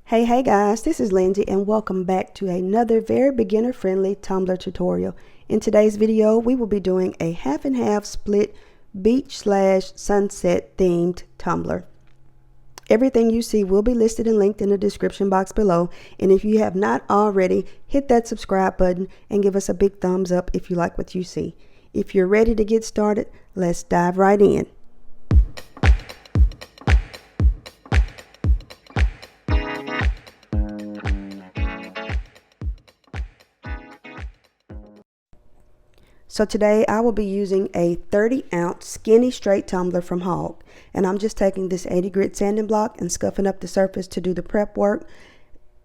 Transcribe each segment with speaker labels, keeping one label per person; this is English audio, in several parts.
Speaker 1: Hey guys, this is Lindsay and welcome back to another very beginner friendly tumbler tutorial. In today's video, we will be doing a half and half split beach/sunset themed tumbler. Everything you see will be listed and linked in the description box below, and if you have not already, hit that subscribe button and give us a big thumbs up if you like what you see. If you're ready to get started, let's dive right in. So today I will be using a 30-ounce skinny straight tumbler from Hog, and I'm just taking this 80 grit sanding block and scuffing up the surface to do the prep work.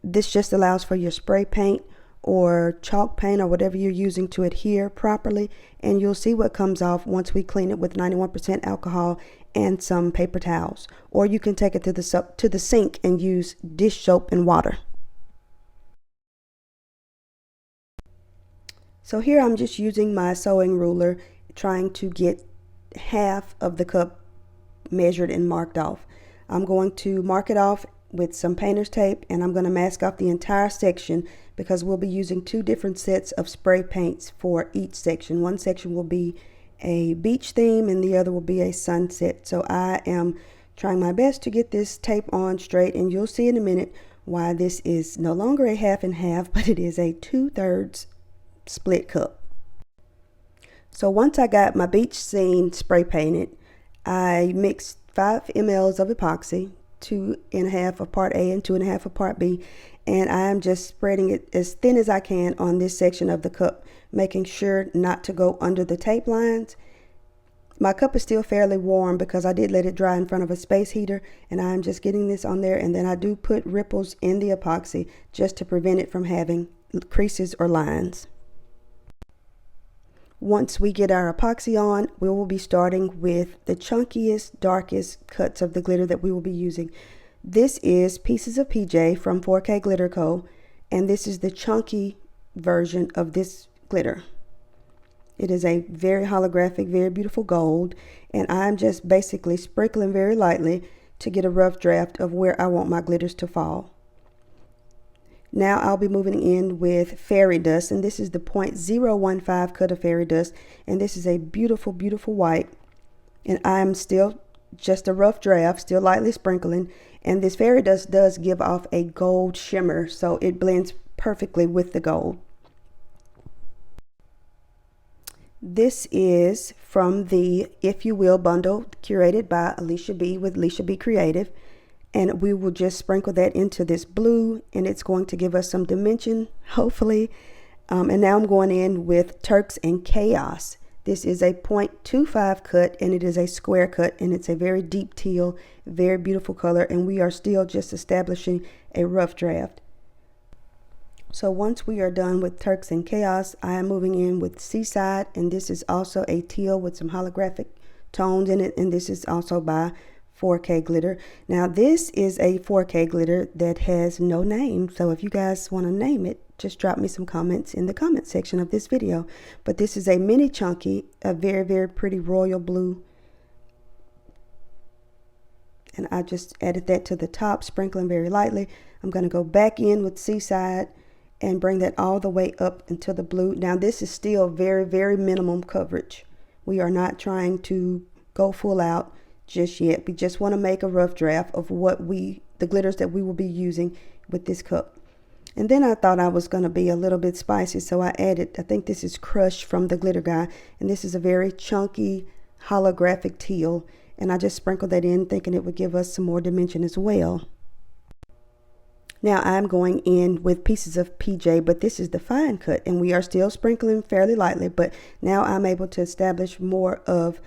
Speaker 1: This just allows for your spray paint or chalk paint or whatever you're using to adhere properly, and you'll see what comes off once we clean it with 91% alcohol and some paper towels. Or you can take it to the sink and use dish soap and water. So here I'm just using my sewing ruler, trying to get half of the cup measured and marked off. I'm going to mark it off with some painter's tape, and I'm going to mask off the entire section because we'll be using two different sets of spray paints for each section. One section will be a beach theme and the other will be a sunset. So I am trying my best to get this tape on straight, and you'll see in a minute why this is no longer a half and half, but it is a 2/3 split cup. So once I got my beach scene spray painted, I mixed 5 ml of epoxy, 2.5 of part A and 2.5 of part B, and I am just spreading it as thin as I can on this section of the cup, making sure not to go under the tape lines. My cup is still fairly warm because I did let it dry in front of a space heater, and I'm just getting this on there, and then I do put ripples in the epoxy just to prevent it from having creases or lines. Once we get our epoxy on, we will be starting with the chunkiest, darkest cuts of the glitter that we will be using. This is Pieces of PJ from 4K Glitter Co., and this is the chunky version of this glitter. It is a very holographic, very beautiful gold, and I'm just basically sprinkling very lightly to get a rough draft of where I want my glitters to fall. Now I'll be moving in with fairy dust, and this is the 0.015 cut of fairy dust, and this is a beautiful, beautiful white, and I'm still just a rough draft, still lightly sprinkling, and this fairy dust does give off a gold shimmer, so it blends perfectly with the gold. This is from the If You Will bundle curated by Alicia B with Alicia B Creative. And we will just sprinkle that into this blue, and it's going to give us some dimension, hopefully. And now I'm going in with Turks and Chaos. This is a 0.25 cut, and it is a square cut, and it's a very deep teal, very beautiful color, and we are still just establishing a rough draft. So once we are done with Turks and Chaos, I am moving in with Seaside, and this is also a teal with some holographic tones in it, and this is also by 4K glitter. Now this is a 4K glitter that has no name, so if you guys want to name it, just drop me some comments in the comment section of this video. But this is a mini chunky, a very, very pretty royal blue, and I just added that to the top, sprinkling very lightly. I'm going to go back in with Seaside and bring that all the way up into the blue. Now this is still very, very minimum coverage. We are not trying to go full out just yet. We just want to make a rough draft of the glitters that we will be using with this cup. And then I thought I was going to be a little bit spicy, so I added, I think this is Crush from the Glitter Guy, and this is a very chunky holographic teal, and I just sprinkled that in thinking it would give us some more dimension as well. Now I'm going in with Pieces of PJ, but this is the fine cut, and we are still sprinkling fairly lightly, but now I'm able to establish more of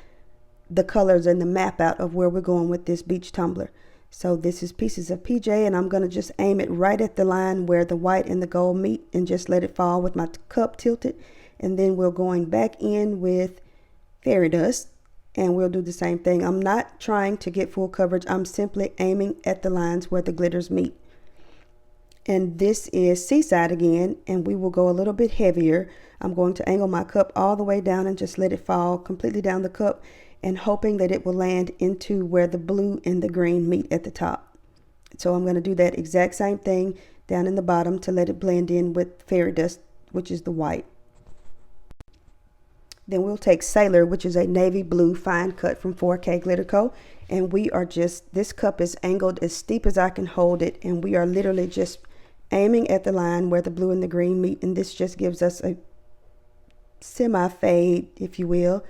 Speaker 1: the colors and the map out of where we're going with this beach tumbler. So this is Pieces of PJ, and I'm going to just aim it right at the line where the white and the gold meet and just let it fall with my cup tilted. And then we're going back in with fairy dust, and we'll do the same thing. I'm not trying to get full coverage. I'm simply aiming at the lines where the glitters meet. And this is Seaside again, and we will go a little bit heavier. I'm going to angle my cup all the way down and just let it fall completely down the cup, and hoping that it will land into where the blue and the green meet at the top. So I'm going to do that exact same thing down in the bottom to let it blend in with fairy dust, which is the white. Then we'll take Sailor, which is a navy blue fine cut from 4K Glitter Co. And we are just, this cup is angled as steep as I can hold it. And we are literally just aiming at the line where the blue and the green meet. And this just gives us a semi-fade, if you will.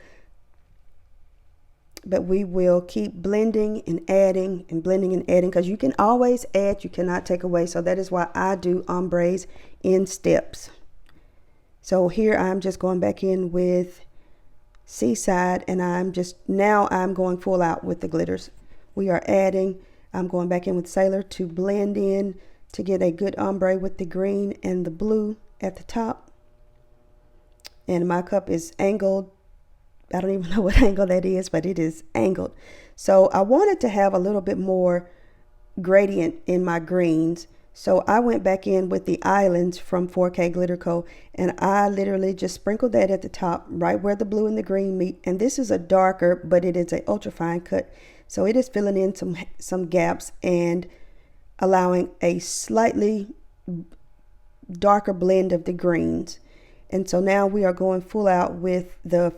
Speaker 1: But we will keep blending and adding and blending and adding, because you can always add, you cannot take away. So that is why I do ombres in steps. So here I'm just going back in with Seaside, and I'm going full out with the glitters. We are adding, I'm going back in with Sailor to blend in to get a good ombre with the green and the blue at the top. And my cup is angled. I don't even know what angle that is, but it is angled. So I wanted to have a little bit more gradient in my greens. So I went back in with the islands from 4K Glitter Co. And I literally just sprinkled that at the top, right where the blue and the green meet. And this is a darker, but it is an ultra fine cut. So it is filling in some gaps and allowing a slightly darker blend of the greens. And so now we are going full out with the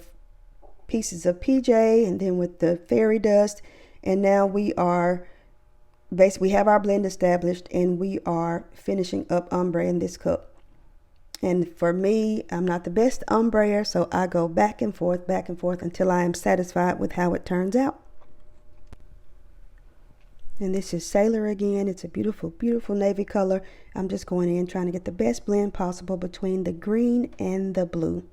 Speaker 1: pieces of PJ and then with the fairy dust. And now we are basically, we have our blend established and we are finishing up ombre in this cup. And for me, I'm not the best ombre, so I go back and forth until I am satisfied with how it turns out. And this is Sailor again. It's a beautiful, beautiful navy color. I'm just going in trying to get the best blend possible between the green and the blue.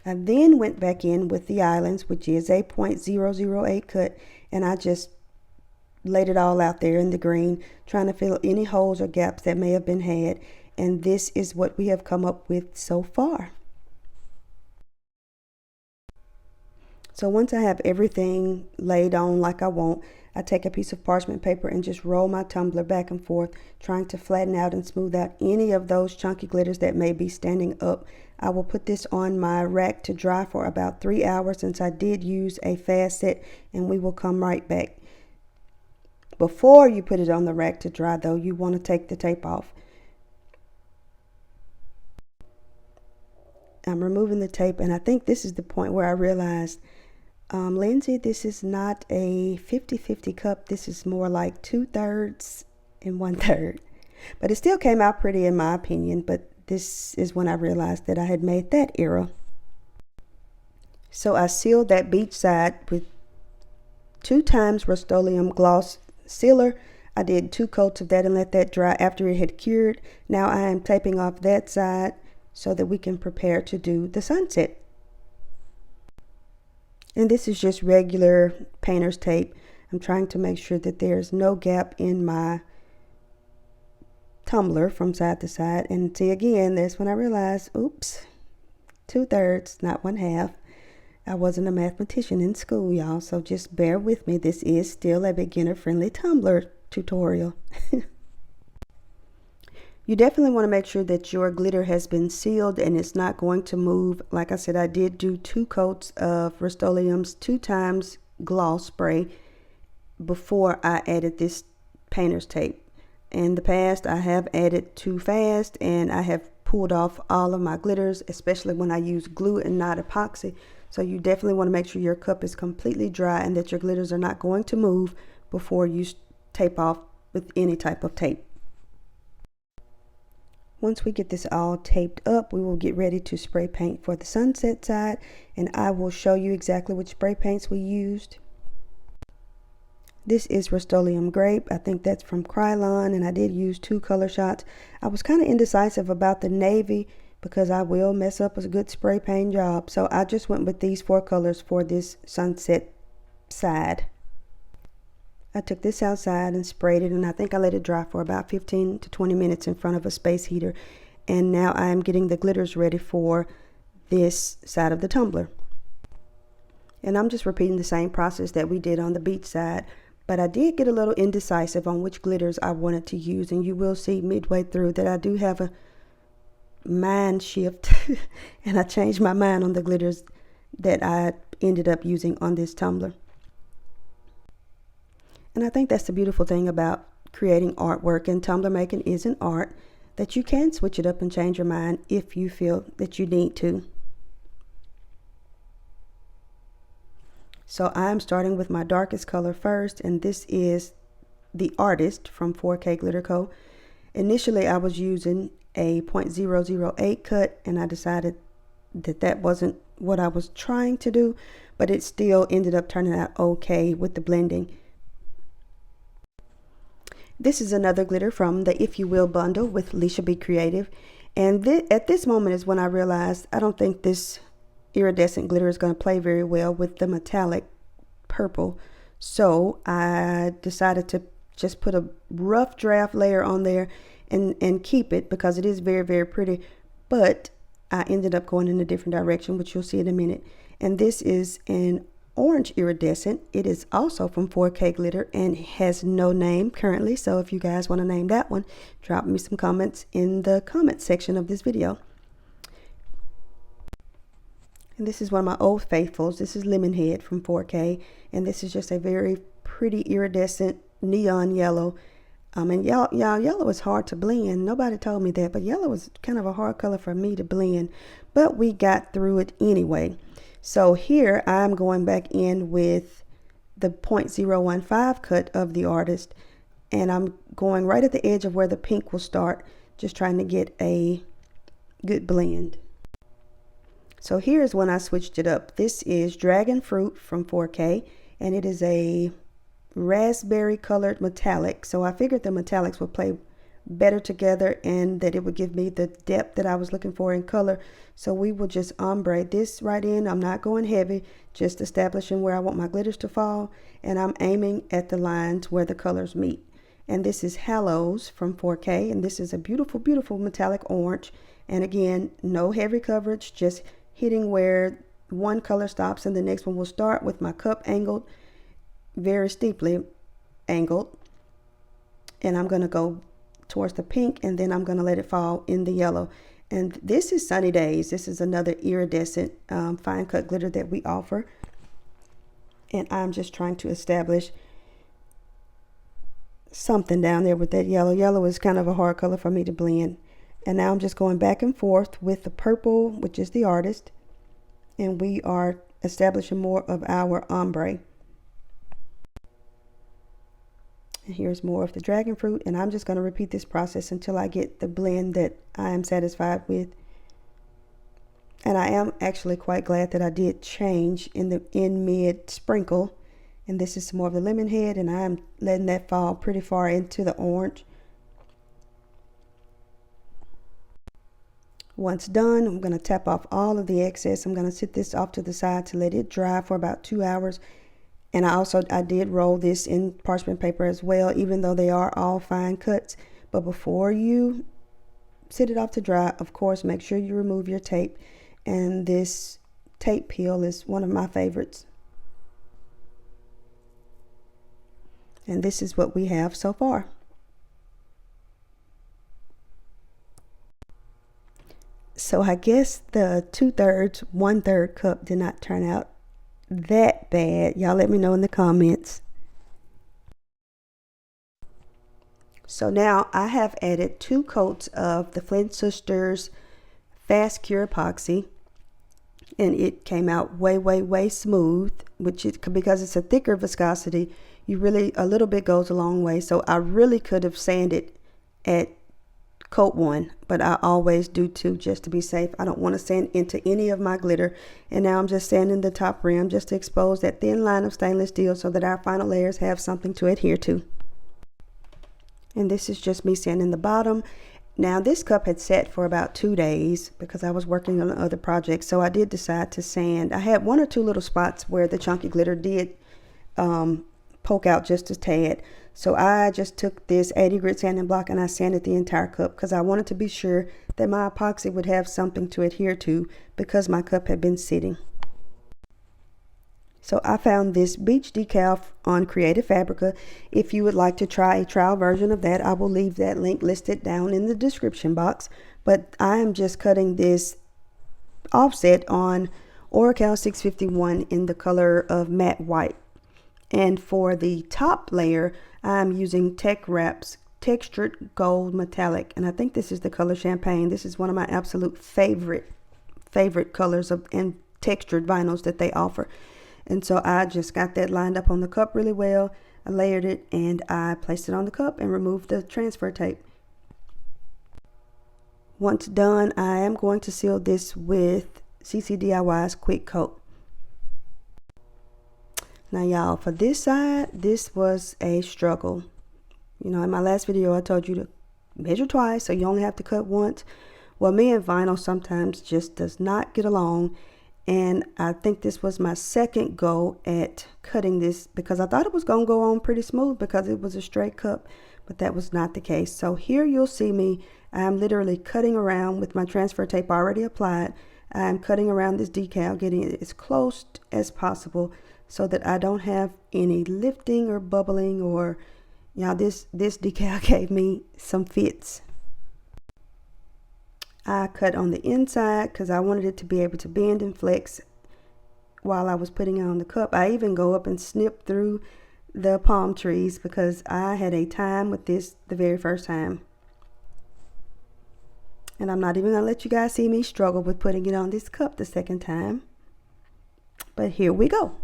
Speaker 1: I then went back in with the islands, which is a 0.008 cut, and I just laid it all out there in the green, trying to fill any holes or gaps that may have been had. And this is what we have come up with so far. So once I have everything laid on like I want, I take a piece of parchment paper and just roll my tumbler back and forth, trying to flatten out and smooth out any of those chunky glitters that may be standing up. I will put this on my rack to dry for about 3 hours, since I did use a fast set, and we will come right back. Before you put it on the rack to dry though, you want to take the tape off. I'm removing the tape, and I think this is the point where I realized, Lindsay, this is not a 50-50 cup. This is more like 2/3 and 1/3. But it still came out pretty in my opinion, but this is when I realized that I had made that error. So I sealed that beach side with 2 times Rust-Oleum gloss sealer. I did 2 coats of that and let that dry after it had cured. Now I am taping off that side so that we can prepare to do the sunset. And this is just regular painter's tape. I'm trying to make sure that there's no gap in my tumbler from side to side. And see, again, that's when I realized, oops, 2/3, not 1/2. I wasn't a mathematician in school, y'all, so just bear with me. This is still a beginner-friendly tumbler tutorial. You definitely want to make sure that your glitter has been sealed and it's not going to move. Like I said, I did do 2 coats of Rust-Oleum's 2 times gloss spray before I added this painter's tape. In the past, I have added too fast and I have pulled off all of my glitters, especially when I use glue and not epoxy. So you definitely want to make sure your cup is completely dry and that your glitters are not going to move before you tape off with any type of tape. Once we get this all taped up, we will get ready to spray paint for the sunset side, and I will show you exactly which spray paints we used. This is Rust-Oleum Grape. I think that's from Krylon, and I did use 2 color shots. I was kind of indecisive about the navy because I will mess up a good spray paint job. So I just went with these 4 colors for this sunset side. I took this outside and sprayed it, and I think I let it dry for about 15 to 20 minutes in front of a space heater. And now I am getting the glitters ready for this side of the tumbler. And I'm just repeating the same process that we did on the beach side. But I did get a little indecisive on which glitters I wanted to use, and you will see midway through that I do have a mind shift and I changed my mind on the glitters that I ended up using on this tumbler. And I think that's the beautiful thing about creating artwork and tumbler making is an art, that you can switch it up and change your mind if you feel that you need to. So I'm starting with my darkest color first, and this is the Artist from 4K Glitter Co. Initially I was using a 0.008 cut, and I decided that that wasn't what I was trying to do, but it still ended up turning out okay with the blending. This is another glitter from the If You Will bundle with Leisha Be Creative, and at this moment is when I realized I don't think this iridescent glitter is going to play very well with the metallic purple, so I decided to just put a rough draft layer on there and keep it, because it is very, very pretty, but I ended up going in a different direction, which you'll see in a minute. And this is an orange iridescent. It is also from 4K Glitter and has no name currently, so if you guys want to name that one, drop me some comments in the comment section of this video. And this is one of my old faithfuls. This is Lemonhead from 4K, and this is just a very pretty iridescent neon yellow. And yellow is hard to blend. Nobody told me that, but yellow is kind of a hard color for me to blend, but we got through it anyway. So here I'm going back in with the 0.015 cut of the Artist, and I'm going right at the edge of where the pink will start, just trying to get a good blend. So here's when I switched it up. This is Dragon Fruit from 4K, and it is a raspberry colored metallic, so I figured the metallics would play better together and that it would give me the depth that I was looking for in color. So we will just ombre this right in. I'm not going heavy, just establishing where I want my glitters to fall, and I'm aiming at the lines where the colors meet. And this is Hallows from 4K, and this is a beautiful, beautiful metallic orange, and again, no heavy coverage, just hitting where one color stops and the next one will start, with my cup angled, very steeply angled, and I'm going to go towards the pink, and then I'm going to let it fall in the yellow. And this is Sunny Days. This is another iridescent fine cut glitter that we offer, and I'm just trying to establish something down there with that yellow. Yellow is kind of a hard color for me to blend, and now I'm just going back and forth with the purple, which is the Artist, and we are establishing more of our ombre. And here's more of the Dragon Fruit, and I'm just going to repeat this process until I get the blend that I am satisfied with. And I am actually quite glad that I did change in the mid sprinkle. And this is some more of the Lemonhead, and I'm letting that fall pretty far into the orange. Once done, I'm going to tap off all of the excess. I'm going to sit this off to the side to let it dry for about 2 hours. And I did roll this in parchment paper as well, even though they are all fine cuts. But before you sit it off to dry, of course, make sure you remove your tape. And this tape peel is one of my favorites. And this is what we have so far. So I guess the 2/3, 1/3 cup did not turn out that bad. Y'all let me know in the comments. So now I have added 2 coats of the Flynn Sisters Fast Cure Epoxy, and it came out way smooth, which is because it's a thicker viscosity. You really, a little bit goes a long way. So I really could have sanded at coat 1, but I always do 2 just to be safe. I don't want to sand into any of my glitter. And now I'm just sanding the top rim just to expose that thin line of stainless steel so that our final layers have something to adhere to. And this is just me sanding the bottom. Now this cup had sat for about 2 days because I was working on other projects, so I did decide to sand. I had 1 or 2 little spots where the chunky glitter did poke out just a tad. So I just took this 80 grit sanding block and I sanded the entire cup because I wanted to be sure that my epoxy would have something to adhere to because my cup had been sitting. So I found this beach decal on Creative Fabrica. If you would like to try a trial version of that, I will leave that link listed down in the description box. But I am just cutting this offset on Oracal 651 in the color of matte white. And for the top layer, I'm using Teckwrap's Textured Gold Metallic, and I think this is the color Champagne. This is one of my absolute favorite colors of and textured vinyls that they offer. And so I just got that lined up on the cup really well. I layered it and I placed it on the cup and removed the transfer tape. Once done, I am going to seal this with CCDIY's Quick Coat. Now y'all, for this side, this was a struggle. You know, in my last video, I told you to measure twice, so you only have to cut once. Well, me and vinyl sometimes just does not get along. And I think this was my second go at cutting this because I thought it was going to go on pretty smooth because it was a straight cup, but that was not the case. So here you'll see me, I'm literally cutting around with my transfer tape already applied. I'm cutting around this decal, getting it as close as possible so that I don't have any lifting or bubbling or, you know, this decal gave me some fits. I cut on the inside because I wanted it to be able to bend and flex while I was putting it on the cup. I even go up and snip through the palm trees because I had a time with this the very first time. And I'm not even going to let you guys see me struggle with putting it on this cup the second time. But here we go.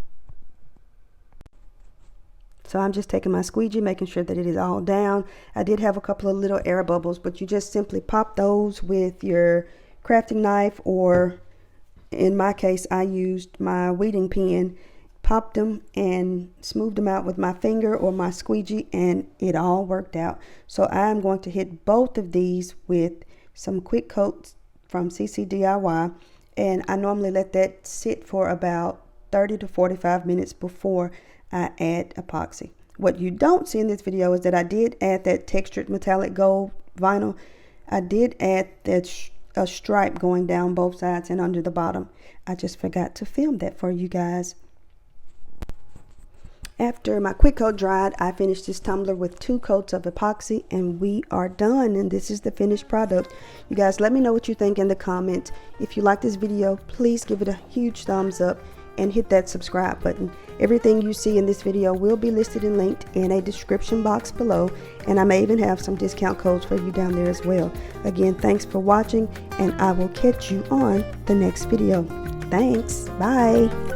Speaker 1: So I'm just taking my squeegee, making sure that it is all down. I did have a couple of little air bubbles, but you just simply pop those with your crafting knife, or in my case, I used my weeding pen, popped them and smoothed them out with my finger or my squeegee, and it all worked out. So I'm going to hit both of these with some quick coats from CCDIY, and I normally let that sit for about 30 to 45 minutes before I add epoxy. What you don't see in this video is that I did add that textured metallic gold vinyl. I did add that a stripe going down both sides and under the bottom. I just forgot to film that for you guys. After my quick coat dried, I finished this tumbler with 2 coats of epoxy and we are done, and this is the finished product. You guys, let me know what you think in the comments. If you like this video, please give it a huge thumbs up and hit that subscribe button. Everything you see in this video will be listed and linked in a description box below, and I may even have some discount codes for you down there as well. Again, thanks for watching, and I will catch you on the next video. Thanks. Bye.